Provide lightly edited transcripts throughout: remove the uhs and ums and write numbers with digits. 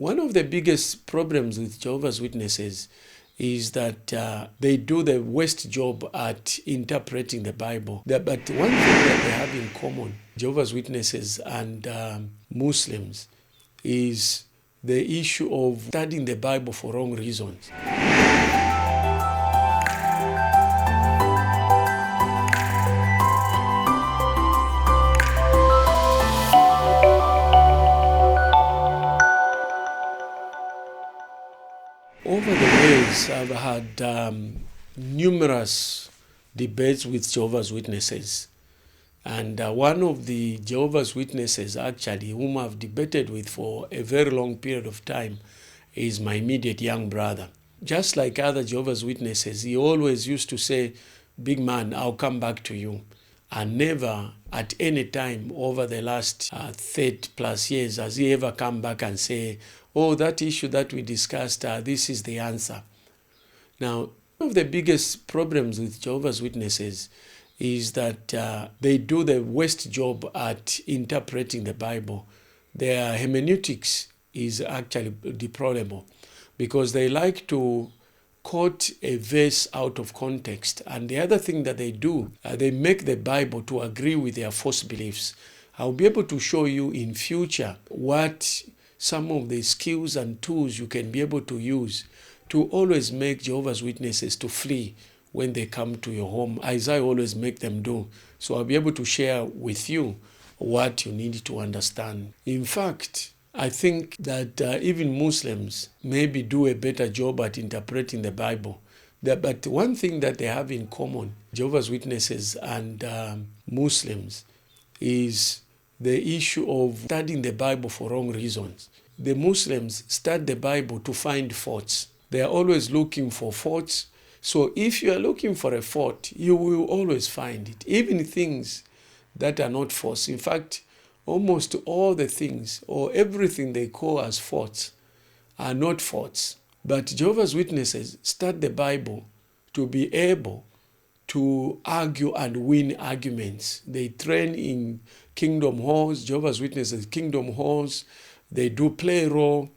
One of the biggest problems with Jehovah's Witnesses is that they do the worst job at interpreting the Bible. But one thing that they have in common, Jehovah's Witnesses and Muslims, is the issue of studying the Bible for wrong reasons. Over the years, I've had numerous debates with Jehovah's Witnesses. And one of the Jehovah's Witnesses, actually, whom I've debated with for a very long period of time, is my immediate young brother. Just like other Jehovah's Witnesses, he always used to say, "Big man, I'll come back to you." And never at any time over the last 30 plus years has he ever come back and say, "Oh, that issue that we discussed, this is the answer." Now, one of the biggest problems with Jehovah's Witnesses is that they do the worst job at interpreting the Bible. Their hermeneutics is actually deplorable because they like to quote a verse out of context. And the other thing that they do, they make the Bible to agree with their false beliefs. I'll be able to show you in future what some of the skills and tools you can be able to use to always make Jehovah's Witnesses to flee when they come to your home, as I always make them do. So I'll be able to share with you what you need to understand. In fact, I think that even Muslims maybe do a better job at interpreting the Bible. But one thing that they have in common, Jehovah's Witnesses and Muslims, is the issue of studying the Bible for wrong reasons. The Muslims study the Bible to find faults. They are always looking for faults. So if you are looking for a fault, you will always find it, even things that are not faults. In fact, almost all the things or everything they call as faults are not faults. But Jehovah's Witnesses study the Bible to be able to argue and win arguments. They train in kingdom halls, Jehovah's Witnesses kingdom halls. They do play role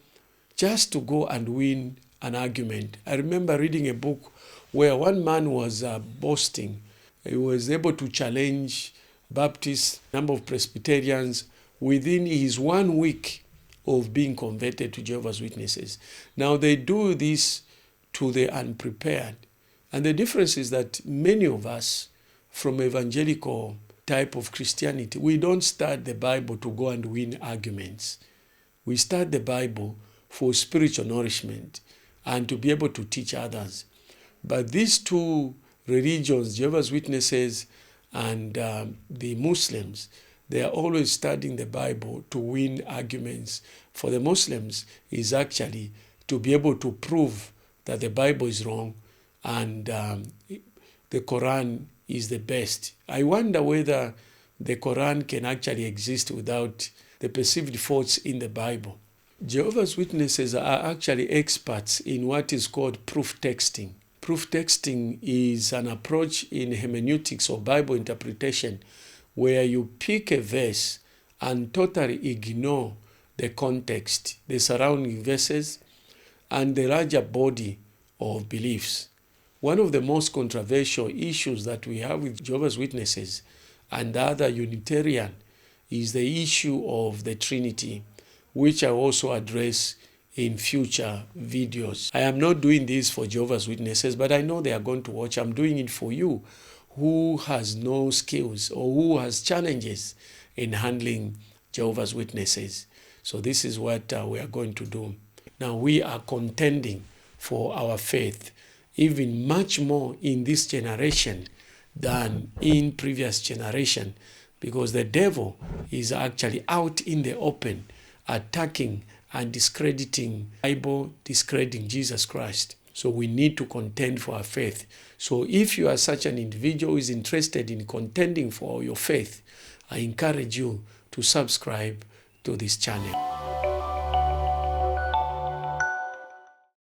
just to go and win an argument. I remember reading a book where one man was boasting. He was able to challenge Baptists, number of Presbyterians, within his 1 week of being converted to Jehovah's Witnesses. Now they do this to the unprepared. And the difference is that many of us from evangelical type of Christianity, we don't study the Bible to go and win arguments. We study the Bible for spiritual nourishment and to be able to teach others. But these two religions, Jehovah's Witnesses and the Muslims, they are always studying the Bible to win arguments. For the Muslims, is actually to be able to prove that the Bible is wrong and the Quran is the best. I wonder whether the Quran can actually exist without the perceived faults in the Bible. Jehovah's Witnesses are actually experts in what is called proof texting. Proof texting is an approach in hermeneutics or Bible interpretation where you pick a verse and totally ignore the context, the surrounding verses, and the larger body of beliefs. One of the most controversial issues that we have with Jehovah's Witnesses and other Unitarian is the issue of the Trinity, which I also address in future videos. I am not doing this for Jehovah's Witnesses, but I know they are going to watch. I'm doing it for you who has no skills or who has challenges in handling Jehovah's Witnesses. So this is what we are going to do. Now we are contending for our faith, even much more in this generation than in previous generation, because the devil is actually out in the open attacking and discrediting the Bible, discrediting Jesus Christ. So we need to contend for our faith. So if you are such an individual who is interested in contending for your faith, I encourage you to subscribe to this channel.